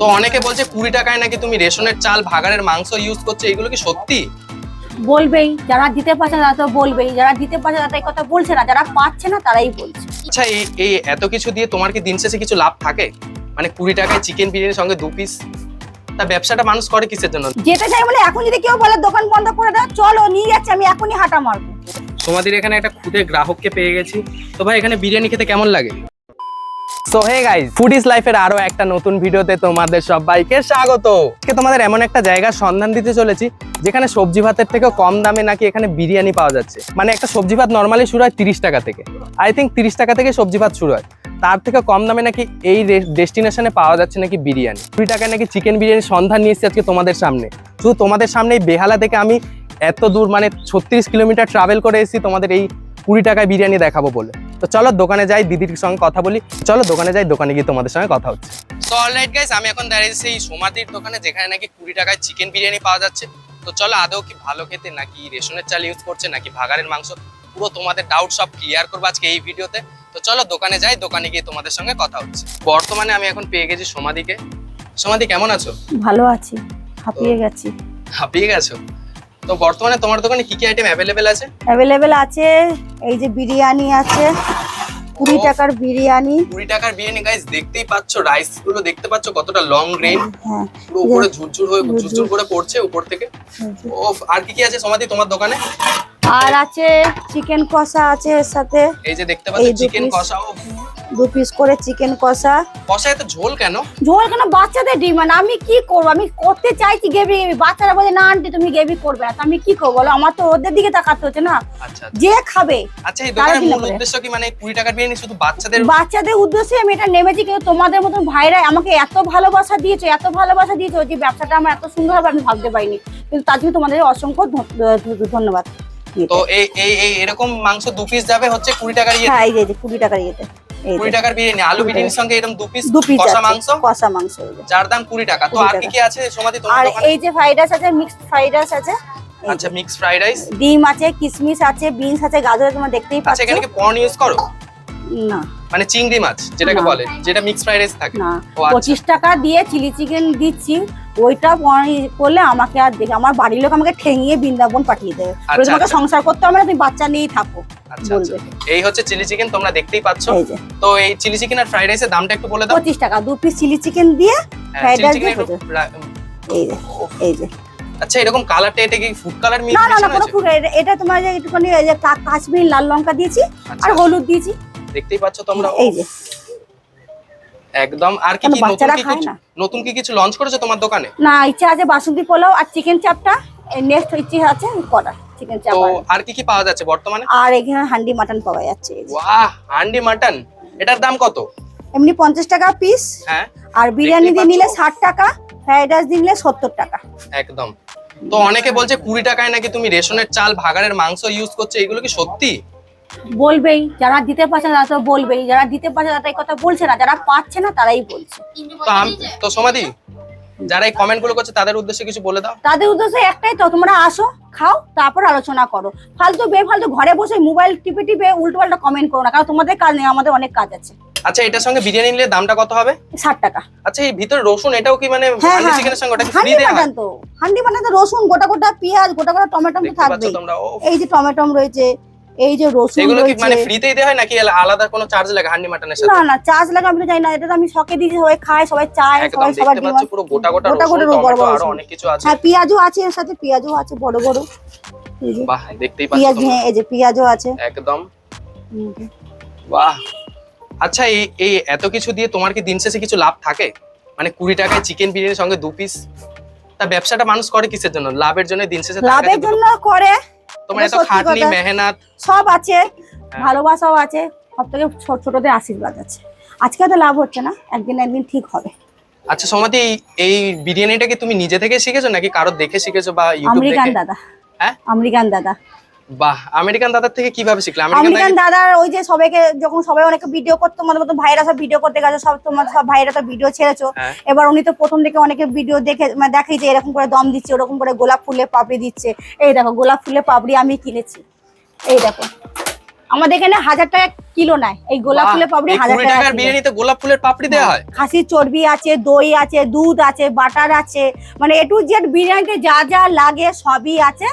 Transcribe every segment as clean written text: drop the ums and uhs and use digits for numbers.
তো অনেকে বলছে 20 টাকায় নাকি তুমি রেশনের চাল ভাগাড়ের মাংস ইউজ করছো, এগুলো কি সত্যি? বলবেই, যারা দিতে পারছে না তারা তো বলবেই, যারা দিতে পারছে না তাই কথা বলছে না, যারা পাচ্ছে না তারাই বলছে। আচ্ছা, এই এত কিছু দিয়ে তোমার কি দিন শেষে কিছু লাভ থাকে? মানে 20 টাকায় চিকেন বিরিয়ানির সঙ্গে 2 পিস, তা ব্যবসাটা মানুষ করে কিসের জন্য? যেতে চাই বলে এখন যদি কেউ বলে দোকান বন্ধ করে দাও, চলো নিয়ে যাচ্ছি, আমি এখনই হাঁটা মারবো। তোমাদের এখানে একটা খুদে গ্রাহককে পেয়ে গেছি। তো ভাই, এখানে বিরিয়ানি খেতে কেমন লাগে? সো হে গাইস, ফুডিজ লাইফের আরো একটা নতুন ভিডিওতে তোমাদের সবাইকে স্বাগত। আজকে তোমাদের এমন একটা জায়গার সন্ধান দিতে চলেছি যেখানে সবজি ভাতের থেকে কম দামে নাকি এখানে বিরিয়ানি পাওয়া যাচ্ছে। মানে একটা সবজি ভাত নরমালি শুরু হয় 30 টাকা থেকে, আই থিঙ্ক 30 টাকা থেকে সবজি ভাত শুরু হয়। তার থেকে কম দামে নাকি এই ডেস্টিনেশনে পাওয়া যাচ্ছে নাকি বিরিয়ানি। 20 টাকায় নাকি চিকেন বিরিয়ানির সন্ধান নিয়ে এসেছি আজকে তোমাদের সামনে। শুধু তোমাদের সামনে এই বেহালা থেকে আমি এত দূর মানে 36 কিলোমিটার ট্রাভেল করে এসেছি তোমাদের এই 20 টাকায় বিরিয়ানি দেখাবো বলে। তো চলো দোকানে যাই, দিদির সঙ্গে কথা বলি। চলো দোকানে যাই, দোকানে গিয়ে তোমাদের সঙ্গে কথা হচ্ছে। তো অলরাইট গাইস, আমি এখন দাঁড়িয়েছি এই সোমাদির দোকানে, যেখানে নাকি 20 টাকায় চিকেন বিরিয়ানি পাওয়া যাচ্ছে। তো চলো, আদৌ কি ভালো খেতে, নাকি রেশনের চাল ইউজ করছে, নাকি ভাগাড়ের মাংস, পুরো তোমাদের ডাউট সব ক্লিয়ার করবো আজকে এই ভিডিওতে। তো চলো দোকানে যাই, দোকানে গিয়ে তোমাদের সঙ্গে কথা হচ্ছে। বর্তমানে আমি এখন পেয়ে গেছি সোমাদিকে। সোমাদি, কেমন আছো? ভালো আছি, হাঁপিয়ে গেছি। হাঁপিয়ে গেছো? তো বর্তমানে তোমার দোকানে কি কি আইটেম অ্যাভেলেবেল আছে? অ্যাভেলেবেল আছে, এই যে বিরিয়ানি আছে, 20 টাকার বিরিয়ানি। 20 টাকার বিরিয়ানি গাইস, দেখতেই পাচ্ছ রাইস গুলো, দেখতে পাচ্ছ কতটা লং গ্রেন, হ্যাঁ, পুরো উপরে ঝুরঝুর করে পড়ছে উপর থেকে। ওফ, আর কি কি আছে সোমাদি তোমার দোকানে? আর আছে চিকেন কষা আছে এর সাথে। এই যে দেখতে পাচ্ছ চিকেন কষা। ও, 2 পিস করে চিকেন কষা। কষা এত ঝোল কেন? ঝোল কেন? বাচ্চাদের ডিমান্ড, আমি কি করবো? আমি করতে চাইছি গ্রেভি, বাচ্চারা বলে না আন্টি তুমি গ্রেভি করবে না, তো আমি কি করবো বলো? আমার তো ওদের দিকে তাকাতে হচ্ছে না, আচ্ছা যে খাবে। আচ্ছা, এই দোকানের মূল উদ্দেশ্য কি? মানে 20 টাকার বিরিয়ানি শুধু বাচ্চাদের উদ্দেশ্যে আমি এটা নেমেছি, কিন্তু তোমাদের মতন ভাইরা আমাকে এত ভালোবাসা দিয়েছো, যে ব্যবসাটা আমার এত সুন্দর হবে আমি ভাবতে পারিনি। কিন্তু তার জন্য তোমাদের অসংখ্য ধন্যবাদ। তো এই এরকম মাংস 2 পিস যাবে হচ্ছে 20 টাকার ইয়ে। হ্যাঁ, এই যে 20 টাকার ইয়েতে 20 টাকার বিরিয়ানি, আলু বিরিয়ানির সঙ্গে এরকম 2 পিস 2 পিস কষা মাংস, যার দাম 20 টাকা। তো আর কি কি আছে সোমাদি তোমার আর দোকানে? এই যে ফ্রাইড রাইস আছে, মিক্সড ফ্রাইড রাইস আছে। আচ্ছা, মিক্স ফ্রাইড রাইস, ডিম আছে, কিশমিশ আছে, বিনস আছে, গাজর আছে, তোমরা দেখতেই পাচ্ছ। আচ্ছা, এখানে কি পর্ন ইউজ করো? না, মানে চিংড়ি মাছ যেটাকে না। বলে, যেটা মিক্স ফ্রাইড রাইস থাকে। না, ও আচ্ছা। 25 টাকা দিয়ে চিলি চিকেন দিচ্ছি, ওইটা করলে আমাকে আর দেখে আমার বাড়ির লোক আমাকে ঠেঙিয়ে বৃন্দাবন পাঠিয়ে দেবে। আচ্ছা, তোমাকে আচ্ছা। সংসার করতে হবে না, তুমি বাচ্চা নিয়েই থাকো আচ্ছা বলবে। আচ্ছা, এই হচ্ছে চিলি চিকেন, তোমরা দেখতেই পাচ্ছ। এই যে তো এই চিলি চিকেন আর ফ্রাইড রাইসের দামটা একটু বলে দাও। 25 টাকা 2 পিস চিলি চিকেন দিয়ে ফ্রাইড চিলি রাইস চিকেন দিয়ে। এই যে এই যে আচ্ছা, এরকম কালারটা এটা কি ফুড কালার না না না, কোনো ফুড, এটা তোমার যে একটুখানি এই যে কাশ্মীরি লাল লঙ্কা দিয়েছি আর হলুদ দিয়েছি, দেখতেই পাচ্ছ তোমরা। এই যে একদম। আর কি কি বাচ্চারা খায় না? নতুন কি কিছু লঞ্চ করেছো তোমার দোকানে? না, ইচ্ছা আছে বাসন্তী পোলাও আর চিকেন চাপটা, নেক্সট ইচ্ছে আছে করা চিকেন চাপ। তো আর কি কি পাওয়া যাচ্ছে বর্তমানে? আর এখানে হান্ডি মাটন পাওয়া যাচ্ছে। এই যে বাহ, হান্ডি মাটন, এটার দাম কত? এমনি 50 টাকা পিস, হ্যাঁ, আর বিরিয়ানি দিয়ে নিলে পাচ্ছ। 60 টাকা, ফ্রাইড রাইস দিয়ে নিলে 70 টাকা। একদম। তো অনেকে বলছে 20 টাকায় নাকি তুমি রেশনের চাল ভাগাড়ের মাংস ইউজ করছো, এগুলো কি সত্যি? বলবেই, যারা দিতে পারছে না তারা তো বলবেই, যারা দিতে পারছে না তাই কথা বলছে না, যারা পাচ্ছে না তারাই বলছে। তো সোমাদি, যারা এই কমেন্ট গুলো করছে তাদের উদ্দেশ্যে কিছু বলে দাও। তাদের উদ্দেশ্য একটাই, তো তোমরা আসো, খাও, তারপর আলোচনা করো। ফালতু বেফালতু ঘরে বসে মোবাইল টিপে টিপে উল্টো পাল্টা কমেন্ট করো না, কারণ তোমাদের কাজ নেই, আমাদের অনেক কাজ আছে। আচ্ছা, এটার সঙ্গে বিরিয়ানি নিলে দামটা কত হবে? 60 টাকা। আচ্ছা, এই ভিতরে রসুন এটাও কি মানে হ্যাঁ হান্ডি হ্যাঁ, চিকেনের সঙ্গে ওটা কি ফ্রি হান্ডি দেয়া হয়? মাটন তো, হান্ডি মাটন তো রসুন, গোটা গোটা পেঁয়াজ, গোটা গোটা টমেটো তো দেখতে পাচ্ছ থাকবেই। তোমরা। ও, এই যে টমেটো রয়েছে, এই যে রসুন এগুলো কি রয়েছে। মানে ফ্রিতেই দেয়া হয় নাকি আলাদা কোনো চার্জ লাগে হান্ডি মাটনের সাথে? না না, চার্জ লাগে আমি তো জানি না, এটা তো আমি শখে দিয়েছি, সবাই খায়, সবাই চায়, একদম, সবাই সবার দেখতে পাচ্ছ পুরো গোটা গোটা রসুন, টমেটো আর অনেক কিছু আছে। হ্যাঁ, পেঁয়াজও আছে এর সাথে, পেঁয়াজও আছে বড় বড়। এই যে বাহ, দেখতেই পাচ্ছ পেঁয়াজ, তোমরা। হ্যাঁ এই যে পেঁয়াজও আছে একদম। বাহ। আচ্ছা, এই এত কিছু দিয়ে তোমার কি দিন শেষে কিছু লাভ থাকে? মানে 20 টাকায় চিকেন বিরিয়ানির সঙ্গে 2 পিস, তা ব্যবসাটা মানুষ করে কিসের জন্য? লাভের জন্য? দিন শেষে লাভের জন্য করে। তোমার এত খাটনি মেহনত সব আছে, ভালোবাসাও আছে, সব থেকে ছোটদের আশীর্বাদ আছে। আজকে তো লাভ হচ্ছে না, একদিন একদিন ঠিক হবে। আচ্ছা সোমাদি, এই বিরিয়ানিটা কি তুমি নিজে থেকে শিখেছো নাকি কারো দেখে শিখেছো বা ইউটিউব আমেরিকান দেখে? দাদা। হ্যাঁ, আমেরিকান দাদা। বাহ, আমেরিকান দাদার থেকে কিভাবে শিখলে? আমেরিকান দাদার ওই যে সবাইকে যখন সবাই অনেকে ভিডিও করতো, তোমাদের মতো ভাইরা সব ভিডিও করতে গেছে, সব তোমার সব ভাইরা তো ভিডিও ছেড়েছো। এবার উনি তো প্রথম থেকে অনেকে ভিডিও দেখে মানে দেখাই যে এরকম করে দম দিচ্ছে, ওরকম করে গোলাপ ফুলে পাপড়ি দিচ্ছে। এই দেখো গোলাপ ফুলে পাপড়ি আমি কিনেছি, এই দেখো আমাদের এখানে 1000 টাকা কিলো নেয় এই গোলাপ ফুলের পাপড়ি। 1000 20 টাকা টাকার কিলো। বিরিয়ানিতে গোলাপ ফুলের পাপড়ি দেওয়া হয়? খাসির চর্বি আছে, দই আছে, দুধ আছে, বাটার আছে, মানে এ টু জেড বিরিয়ানিতে যা যা লাগে সবই আছে।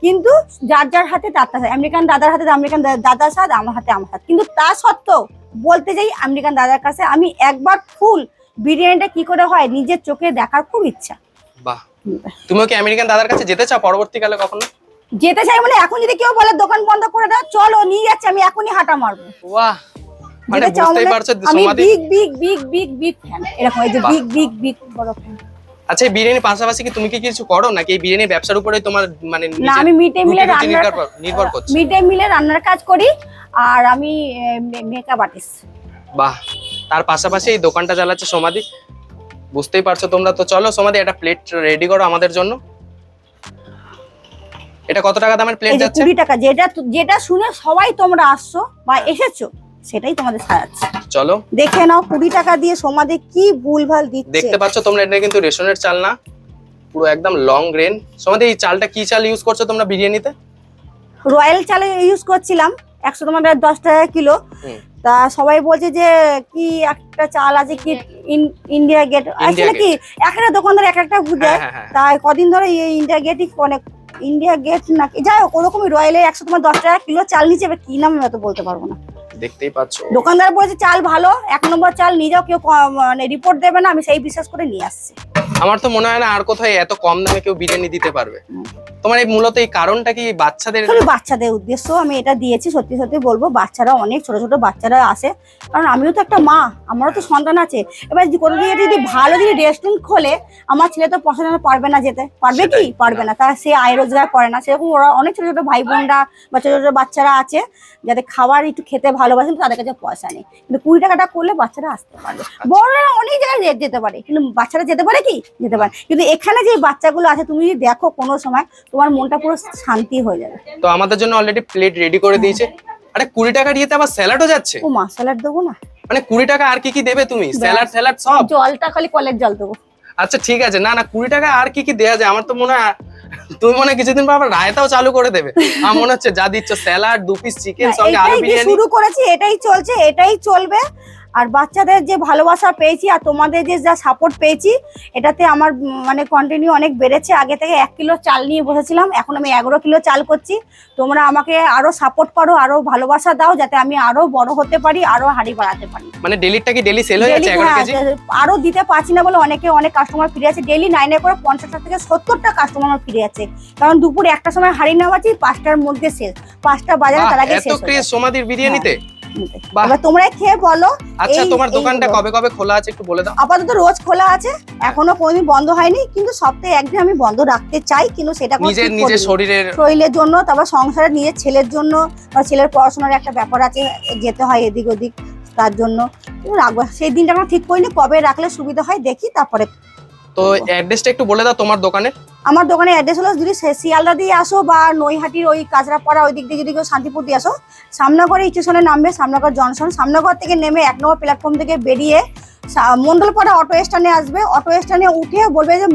কিন্তু যার যার হাতে তার তার স্বাদ। আমেরিকান দাদার হাতে আমেরিকান দাদার স্বাদ, আমার হাতে আমার স্বাদ। কিন্তু তা সত্ত্বেও বলতে যাই আমেরিকান দাদার কাছে আমি একবার ফুল বিরিয়ানিটা কি করে হয় নিজের চোখে দেখার খুব ইচ্ছা। বাহ, তুমিও কি আমেরিকান দাদার কাছে যেতে চাও পরবর্তীকালে কখনো? যেতে চাই মানে এখন যদি কেউ বলে দোকান বন্ধ করে দাও, চলো নিয়ে যাচ্ছে, আমি এখনই হাঁটা মারবো। বাহ, মানে যেতে চাও বুঝতেই মানে পারছো আমি সমাধি। Big big big big big fan, এরকম এই যে বাহ। বিগ বিগ বিগ বড় ফ্যান। আচ্ছা, এই বিরিয়ানির পাশাপাশি কি তুমি কি কিছু করো নাকি এই বিরিয়ানির ব্যবসার উপরে তোমার মানে না, আমি মিড ডে মিলে নির্ভর করছে? মিড ডে মিলে রান্নার কাজ করি আর আমি মেকআপ আর্টিস্ট। বাহ, তার পাশাপাশি এই দোকানটা চালাচ্ছে সমাধি, বুঝতেই পারছো তোমরা। তো চলো সমাধি, একটা প্লেট রেডি করো আমাদের জন্য। এটা কত টাকা দামের প্লেট এই যে যাচ্ছে? 20 টাকা, যেটা শুনে সবাই তোমরা আসছো বা এসেছো সেটাই তোমাদের সাজাচ্ছে। চলো দেখে নাও 20 টাকা দিয়ে সমাধি কি ভুলভাল দিচ্ছে। দেখতে পাচ্ছ তোমরা, এটা কিন্তু রেশনের চাল না, পুরো একদম লং গ্রেন। সমাধি, এই চালটা কি চাল ইউজ করছো তোমরা বিরিয়ানিতে? রয়্যাল চালে ইউজ করছিলাম, 100 তোমাদের 10 টাকা কিলো। হুম। তা সবাই বলছে যে কি একটা চাল আছে কি ইন্ডিয়া গেট, আসলে কি একটা দোকানদার এক একটা বুঝে। হ্যাঁ, হ্যাঁ, হ্যাঁ। তাই কদিন ধরে এই ইন্ডিয়া গেটই অনেক, ইন্ডিয়া গেট নাকি যাই হোক ওরকমই রয়্যালে 110 টাকা কিলো চাল নিচে, এবার কি নাম আমি অত বলতে পারবো না। দেখতেই পাচ্ছ দোকানদার বলেছে চাল ভালো, 1 নম্বর চাল নিয়ে যাও, কেউ মানে রিপোর্ট দেবে না, আমি সেই বিশ্বাস করে নিয়ে আসছি। আমার তো মনে হয় না আর কোথায় এত কম দামে কেউ বিরিয়ানি দিতে পারবে। তোমার এই মূলত এই কারণটা কি বাচ্চাদের? আসলে বাচ্চাদের উদ্দেশ্য আমি এটা দিয়েছি, সত্যি সত্যি বলবো বাচ্চারা অনেক ছোট ছোট বাচ্চারা আসে, কারণ আমিও তো একটা মা, আমারও তো সন্তান আছে। এবার কোনো দিকে যদি ভালো যদি রেস্টুরেন্ট খোলে, আমার ছেলে তো পছন্দ পারবে না যেতে, পারবে কি? সেটাই, পারবে না, তারা সে আয় রোজগার করে না সেরকম। ওরা অনেক ছোট ছোট ভাই বোনরা বা ছোট ছোট বাচ্চারা আছে যাদের খাবার একটু খেতে ভালোবাসেন, কিন্তু তাদের কাছে পয়সা নেই। কিন্তু 20 টাকাটা করলে বাচ্চারা আসতে পারবে, বড়রা অনেক জায়গায় যেতে পারে, কিন্তু বাচ্চারা যেতে পারে কি? যেতে পারে। কিন্তু এখানে যে বাচ্চাগুলো আছে তুমি যদি দেখো কোনো সময়, তোমার মনটা পুরো শান্তি হয়ে যাবে। তো আমাদের জন্য অলরেডি প্লেট রেডি করে দিয়েছে। আরে 20 টাকা দিয়েতে আবার স্যালাডও যাচ্ছে? ও মা, স্যালাড দেবো না? মানে 20 টাকা আর কি কি দেবে তুমি? স্যালাড স্যালাড সব? জলটা খালি কলের জল দেবো। আচ্ছা ঠিক আছে, না না 20 টাকা আর কি কি দেয়া যায়? আমার তো মনে হয় তুমি মনে হয় কিছুদিন পর আবার রায়তাও চালু করে দেবে। আমার মনে হচ্ছে যা দিচ্ছ, স্যালাড, 2 পিস চিকেন, সঙ্গে আলু এটাই দিয়ে বিরিয়ানি। শুরু করেছি, এটাই চলছে, এটাই চলবে। আর বাচ্চাদের যে ভালোবাসা পেয়েছি আর তোমাদের যে যা সাপোর্ট পেয়েছি, এটাতে আমার মানে কন্টিনিউ অনেক বেড়েছে। আগে থেকে 1 কিলো চাল নিয়ে বসেছিলাম, এখন আমি 11 কিলো চাল করছি। তোমরা আমাকে আরো সাপোর্ট করো, আরো ভালোবাসা দাও, যাতে আমি আরো বড় হতে পারি, আরো হাঁড়ি বাড়াতে পারি। মানে ডেলিটা কি ডেলি সেল হয়ে যাচ্ছে 11 কেজি? আরো দিতে পারছি না বলে অনেক কাস্টমার ফিরে আছে। ডেলি 9 করে 50 থেকে 70টা কাস্টমার আমার ফিরে আছে, কারণ দুপুর 1টার সময় হাঁড়ি নেওয়াছি, 5টার মধ্যে শেষ, 5টা বাজারে তার আগে এত শেষ হয়ে ক্রেজ যায়। সমাধির বিরিয়ানিতে? বাহ। এবার তোমরা খেয়ে বলো। আচ্ছা, তোমার দোকানটা এইগুলো। কবে কবে খোলা আছে একটু বলে দাও। আপাতত রোজ খোলা আছে, এখনো কোনোদিন বন্ধ হয়নি, কিন্তু সপ্তাহে একদিন আমি বন্ধ রাখতে চাই, কিন্তু সেটা কোনো ঠিক নিজের করিনি। শরীরের শরীরের জন্য, তারপর সংসারে নিজের ছেলের জন্য, বা ছেলের পড়াশোনার একটা ব্যাপার আছে, যেতে হয় এদিক ওদিক, তার জন্য রাখবো। সেই দিনটা আমরা ঠিক করিনি, কবে রাখলে সুবিধা হয় দেখি, তারপরে। তো অ্যাড্রেসটা একটু বলে দাও তোমার দোকানের। আমার দোকানের অ্যাড্রেস হলো, যদি শিয়ালদা দিয়ে আসো বা নৈহাটির ওই কাঁচরাপাড়া ওই দিক দিয়ে যদি কেউ শান্তিপুর দিয়ে আসো, সামনাগড় স্টেশনে নামবে, সামনাগড় জংশন, সামনাগড় থেকে নেমে 1 নম্বর প্ল্যাটফর্ম থেকে বেরিয়ে মন্ডলপাড়া অটো স্ট্যান্ডে আসবে। অটো স্ট্যান্ডে উঠে বলবে যে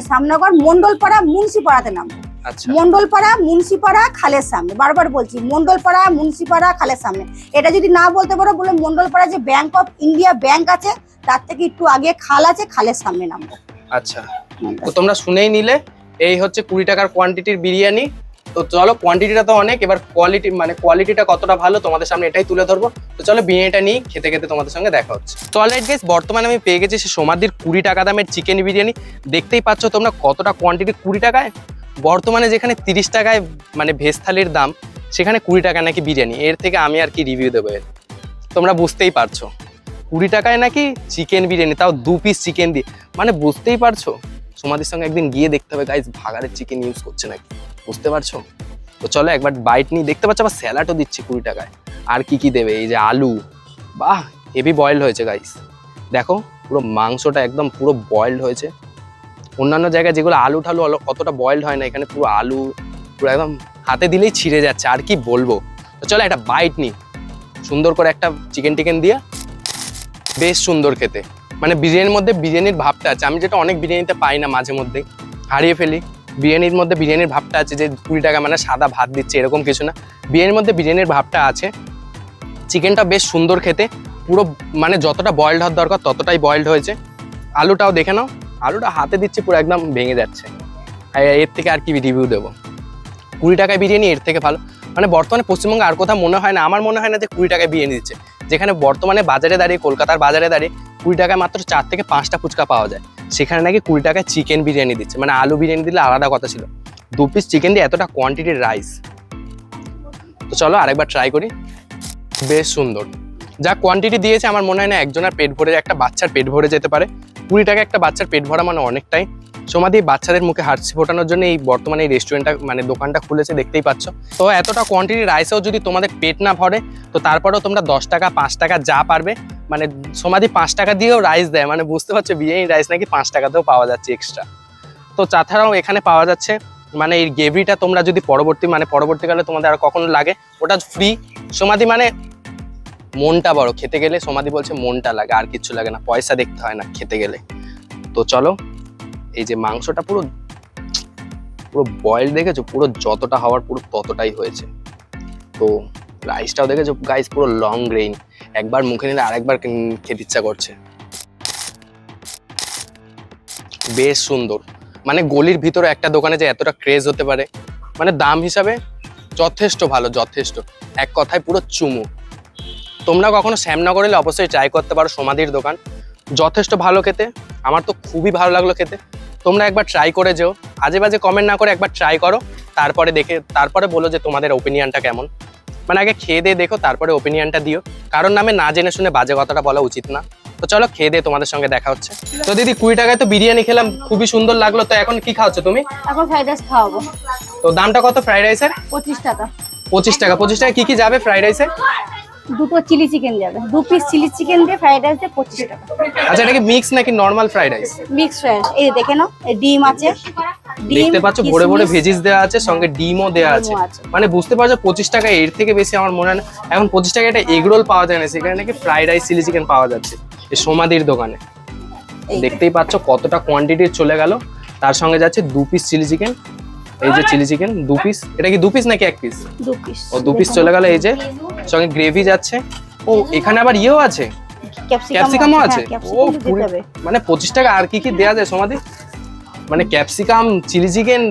সামনাগড় মন্ডলপাড়া মুন্সিপাড়াতে নামবে। আচ্ছা, মন্ডলপাড়া মুন্সিপাড়া খালের সামনে, বারবার বলছি মন্ডলপাড়া মুন্সিপাড়া খালের সামনে। এটা যদি না বলতে পারো, বলে মন্ডলপাড়া যে ব্যাংক অফ ইন্ডিয়া ব্যাংক আছে তার থেকে একটু আগে খাল আছে, খালের সামনে নামবো। আচ্ছা। তো তোমরা শুনেই নিলে, এই হচ্ছে 20 টাকার কোয়ান্টিটির বিরিয়ানি। তো চলো, কোয়ান্টিটিটা তো অনেক, এবার কোয়ালিটি মানে কোয়ালিটিটা কতটা ভালো তোমাদের সামনে এটাই তুলে ধরবো। তো চলো বিরিয়ানিটা নিই, খেতে খেতে তোমাদের সঙ্গে দেখা হচ্ছে। তো অলরাইট গাইস, বর্তমানে আমি পেয়ে গেছি সে সমাধির 20 টাকা দামের চিকেন বিরিয়ানি। দেখতেই পাচ্ছ তোমরা কতটা কোয়ান্টিটি 20 টাকায়। বর্তমানে যেখানে 30 টাকায় মানে ভেজ থালির দাম, সেখানে 20 টাকা নাকি বিরিয়ানি। এর থেকে আমি আর কি রিভিউ দেবো এর? তোমরা বুঝতেই পারছো 20 টাকায় নাকি চিকেন বিরিয়ানি, তাও 2 পিস চিকেন দিয়ে, মানে বুঝতেই পারছো। সমাধির সঙ্গে একদিন গিয়ে দেখতে হবে গাইস, ভাগাড়ের চিকেন ইউজ করছে নাকি, বুঝতে পারছো? তো চলো একবার বাইট নিয়ে দেখতে পাচ্ছ, আবার স্যালাডও দিচ্ছে 20 টাকায়। আর কি কি দেবে, এই যে আলু, বাহ হেভি বয়েলড হয়েছে গাইস। দেখো পুরো মাংসটা একদম পুরো বয়েলড হয়েছে। অন্যান্য জায়গায় যেগুলো আলু ঠালু অতটা বয়েলড হয় না, এখানে পুরো আলু পুরো একদম হাতে দিলেই ছিঁড়ে যাচ্ছে, আর কি বলবো। তো চলো একটা বাইট নিই, সুন্দর করে একটা চিকেন টিকেন দিয়ে, বেশ সুন্দর খেতে। মানে বিরিয়ানির মধ্যে বিরিয়ানির ভাবটা আছে, আমি যেটা অনেক বিরিয়ানিতে পাই না, মাঝে মধ্যে হারিয়ে ফেলি। বিরিয়ানির মধ্যে বিরিয়ানির ভাবটা আছে, যে 20 টাকা মানে সাদা ভাত দিচ্ছে এরকম কিছু না, বিরিয়ানির মধ্যে বিরিয়ানির ভাবটা আছে। চিকেনটা বেশ সুন্দর খেতে, পুরো মানে যতটা বয়েলড হওয়ার দরকার ততটাই বয়েলড হয়েছে। আলুটাও দেখে নাও, আলুটা হাতে দিচ্ছি পুরো একদম ভেঙে যাচ্ছে। এর থেকে আর কি রিভিউ দেবো? 20 টাকায় বিরিয়ানি এর থেকে ভালো মানে বর্তমানে পশ্চিমবঙ্গে আর কোথাও মনে হয় না, আমার মনে হয় না যে 20 টাকায় বিরিয়ানি দিচ্ছে। যেখানে বর্তমানে বাজারে দাঁড়িয়ে, কলকাতার বাজারে দাঁড়িয়ে 20 টাকায় মাত্র 4 থেকে 5টা ফুচকা পাওয়া যায়, সেখানে নাকি 20 টাকায় চিকেন বিরিয়ানি দিচ্ছে। মানে আলু বিরিয়ানি দিলে আলাদা কথা ছিল, 2 পিস চিকেন দিয়ে এতটা কোয়ান্টিটির রাইস। তো চলো আরেকবার ট্রাই করি। বেশ সুন্দর, যা কোয়ান্টিটি দিয়েছে আমার মনে হয় না একজনের পেট ভরে, একটা বাচ্চার পেট ভরে যেতে পারে। 20 টাকা একটা বাচ্চার পেট ভরা মানে অনেকটাই। সমাধি বাচ্চাদের মুখে হাসি ফোটানোর জন্য এই বর্তমানে এই রেস্টুরেন্টটা মানে দোকানটা খুলেছে, দেখতেই পাচ্ছ। তো এতটা কোয়ান্টিটি রাইসেও যদি তোমাদের পেট না ভরে, তো তারপরেও তোমরা 10 টাকা 5 টাকা যা পারবে, মানে সমাধি 5 টাকা দিয়েও রাইস দেয়, মানে বুঝতে পারছো বিরিয়ানি রাইস নাকি 5 টাকাতেও পাওয়া যাচ্ছে এক্সট্রা। তো তাছাড়াও এখানে পাওয়া যাচ্ছে মানে এই গ্রেভিটা তোমরা যদি পরবর্তীকালে তোমাদের আর কখনো লাগে, ওটা ফ্রি। সমাধি মানে মনটা বড়, খেতে গেলে সমাধি বলছে মনটা লাগে, আর কিচ্ছু লাগে না, পয়সা দেখতে হয় না খেতে গেলে। তো চলো, এই যে মাংসটা পুরো বয়েল দেখেছো, পুরো যতটা হওয়ার পুরো ততটাই হয়েছে। তো রাইসটাও দেখেছো গাইস, পুরো লং গ্রেইন, একবার মুখে নিলে আরেকবার খেতে ইচ্ছা করছে। বেশ সুন্দর, মানে গলির ভিতরে একটা দোকানে যে এতটা ক্রেজ হতে পারে, মানে দাম হিসাবে যথেষ্ট ভালো, যথেষ্ট, এক কথায় পুরো চুমু। তোমরা কখনো শ্যামনগর এলে অবশ্যই ট্রাই করতে পারো সমাধির দোকান, যথেষ্ট ভালো খেতে, আমার তো খুবই ভালো লাগলো খেতে। তোমরা একবার ট্রাই করে যেও, আজে বাজে কমেন্ট না করে একবার ট্রাই করো, তারপরে বলো যে তোমাদের ওপিনিয়নটা কেমন। মানে আগে খেয়ে দিয়ে দেখো, তারপরে ওপিনিয়নটা দিও, কারণ নামে না জেনে শুনে বাজে কথাটা বলা উচিত না। তো চলো খেয়ে দিয়ে তোমাদের সঙ্গে দেখা হচ্ছে। তো দিদি 20 টাকায় তো বিরিয়ানি খেলাম, খুবই সুন্দর লাগলো। তো এখন কি খাওয়াচ্ছ তুমি? এখন ফ্রাইড রাইস খাওয়াবো। তো দামটা কত ফ্রাইড রাইসের? 25 টাকা। 25 টাকা। 25 টাকা কি কি যাবে ফ্রাইড রাইসে? 2 চিলি চিকেন যাবে, 2 পিস চিলি চিকেন দিয়ে ফ্রাইড রাইস দিয়ে 25 টাকা। আচ্ছা, এটা কি মিক্স নাকি normal fried rice? Mix fried. এই দেখে নাও, এই ডিম আছে, দেখতে পাচ্ছ ভরে ভরে ভেজিস দেওয়া আছে, সঙ্গে ডিমও দেওয়া আছে। মানে বুঝতে পারছো 25 টাকা, এর থেকে বেশি আমার মনে হয় না। এখন 25 টাকা একটা এগ রোল পাওয়া যায় না, সেখানে নাকি ফ্রাইড রাইস চিলি চিকেন পাওয়া যাচ্ছে এই সমাধির দোকানে। দেখতেই পাচ্ছ কতটা কোয়ান্টিটির চলে গেল। তার সঙ্গে যাচ্ছে 2 পিস চিলি চিকেন, এই যে চিলি চিকেন 2 পিস। এটা কি 2 পিস নাকি 1 পিস? 2 পিস। ও 2 পিস চলে গেল। এই যে সঙ্গে গ্রেভি যাচ্ছে। ও এখানে আবার ইয়েও আছে, ক্যাপসিকামও আছে। ও মানে 25 টাকা আর কি কি দেয়া যায় সমাধি? মানে ক্যাপসিকাম, চিলি চিকেন,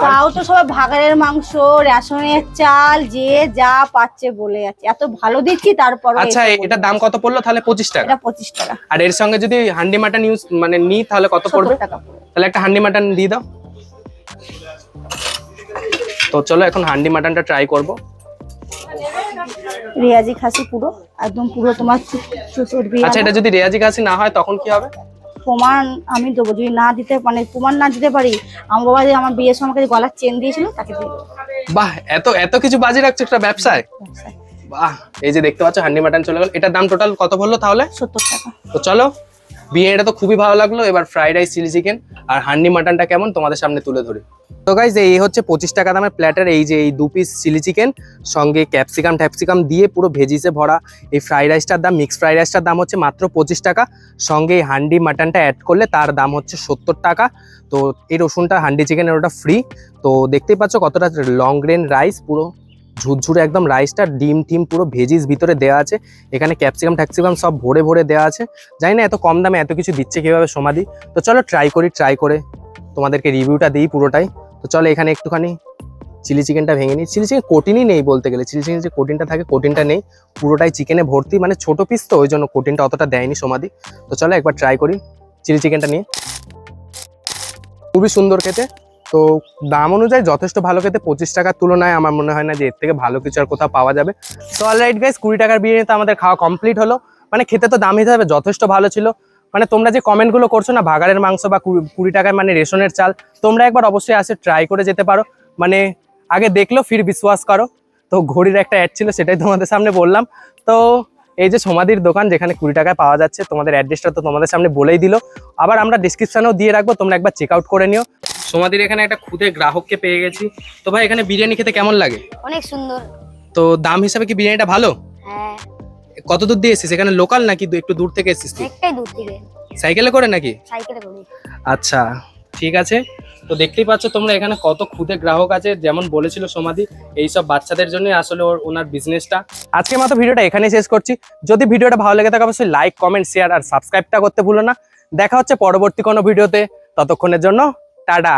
তাও তো সবাই ভাগাড়ের মাংস, রেশনের চাল, যে যা পাচ্ছে বলে যাচ্ছে, এত ভালো দিচ্ছি তারপর। আচ্ছা, এটা দাম কত পড়লো তাহলে? 25 টাকা। এটা 25 টাকা। আর এর সঙ্গে যদি হান্ডি মাটন ইউজ মানে নিই তাহলে কত পড়বে? 70 টাকা। তাহলে একটা হান্ডি মাটন দিয়ে দাও। তো চলো এখন হান্ডি মাটনটা ট্রাই করব। রেয়াজি খাসি পুরো একদম পুরো তোমার চর্বি। আচ্ছা, এটা যদি রেয়াজি খাসি না হয় তখন কি হবে? প্রমাণ আমি দেবো, যদি না দিতে মানে প্রমাণ না দিতে পারি, আমার বাবা যে আমার বিয়ের সময় আমাকে গলার চেন দিয়েছিল তাকে দিয়ে দেবো। বাহ, এত এত কিছু বাজি রাখছো একটা ব্যবসায়। বাহ, এই যে দেখতে পাচ্ছ হান্ডি মাটন চলে গেল। এটার দাম টোটাল কত বললো তাহলে? 70 টাকা। তো চলো, বিরিয়ানিটা তো খুবই ভালো লাগলো, এবার ফ্রাইড রাইস, চিলি চিকেন আর হান্ডি মাটনটা কেমন তোমাদের সামনে তুলে ধরি। তো গাইজ এই হচ্ছে 25 টাকা দামের প্ল্যাটার। এই যে এই 2 পিস চিলি চিকেন সঙ্গে ক্যাপসিকাম দিয়ে পুরো ভেজিসে ভরা এই ফ্রাইড রাইসটার দাম, মিক্স ফ্রাইড রাইসটার দাম হচ্ছে মাত্র 25 টাকা। সঙ্গে এই হান্ডি মাটনটা অ্যাড করলে তার দাম হচ্ছে 70 টাকা। তো এই রসুনটা হান্ডি চিকেনের ওটা ফ্রি। তো দেখতেই পাচ্ছ কতটা লং গ্রেন রাইস, পুরো ঝুরঝুরে একদম রাইসটা, ডিম টিম পুরো ভেজিস ভিতরে দেওয়া আছে। এখানে ক্যাপসিকাম সব ভরে ভরে দেওয়া আছে। জানি না এত কম দামে এত কিছু দিচ্ছে কিভাবে সমাধি। তো চলো ট্রাই করে তোমাদেরকে রিভিউটা দিই পুরোটাই। তো চলো এখানে একটুখানি চিলি চিকেনটা ভেঙে নিই। চিলি চিকেন কোটিনই নেই বলতে গেলে, চিলি চিকেন যে কোটিনটা থাকে কোটিনটা নেই, পুরোটাই চিকেনে ভর্তি, মানে ছোট পিস তো ওই জন্য কোটিনটা অতটা দেয়নি সমাধি। তো চলো একবার ট্রাই করি চিলি চিকেনটা নিয়ে। খুবই সুন্দর খেতে, তো দাম অনুযায়ী যথেষ্ট ভালো খেতে। 25 টাকার তুলনায় আমার মনে হয় না যে এর থেকে ভালো কিছু আর কোথাও পাওয়া যাবে। তো অলরাইট গাইস, 20 টাকার বিরিয়ানি তো আমাদের খাওয়া কমপ্লিট হলো। মানে খেতে তো দাম হিসাবে যথেষ্ট ভালো ছিল। মানে তোমরা যে কমেন্টগুলো করছো না, ভাগাড়ের মাংস বা 20 টাকায় মানে রেশনের চাল, তোমরা একবার অবশ্যই আসে ট্রাই করে যেতে পারো। মানে আগে দেখলো ফির বিশ্বাস করো। তো ঘড়ির একটা অ্যাড ছিল, সেটাই তোমাদের সামনে বললাম। তো এই যে সমাধির দোকান যেখানে 20 টাকায় পাওয়া যাচ্ছে, তোমাদের অ্যাড্রেসটা তো তোমাদের সামনে বলেই দিল। আবার আমরা ডিসক্রিপশনেও দিয়ে রাখবো, তোমরা একবার চেক আউট করে নিও। সমাধির এখানে একটা খুদে গ্রাহককে পেয়ে গেছি। তো ভাই এখানে বিরিয়ানি খেতে কেমন লাগে? অনেক সুন্দর। তো দাম হিসাবে কি বিরিয়ানিটা ভালো? হ্যাঁ। কত দূর দিয়ে এসেছিস? এখানে লোকাল নাকি একটু দূর থেকে এসেছিস তুই? একটাই দূর থেকে। সাইকেলে করে নাকি? সাইকেলে করে। আচ্ছা ঠিক আছে। তো দেখতেই পাচ্ছ তোমরা এখানে কত খুদে গ্রাহক আছে, যেমন বলেছিল সমাধি এইসব বাচ্চাদের জন্য আসলে ওনার বিজনেসটা। আজকের মতো ভিডিওটা এখানেই শেষ করছি। যদি ভিডিওটা ভালো লেগে থাকে অবশ্যই লাইক, কমেন্ট, শেয়ার আর সাবস্ক্রাইবটা করতে ভুলো না। দেখা হচ্ছে পরবর্তী কোনো ভিডিওতে, ততক্ষণের জন্য টাটা।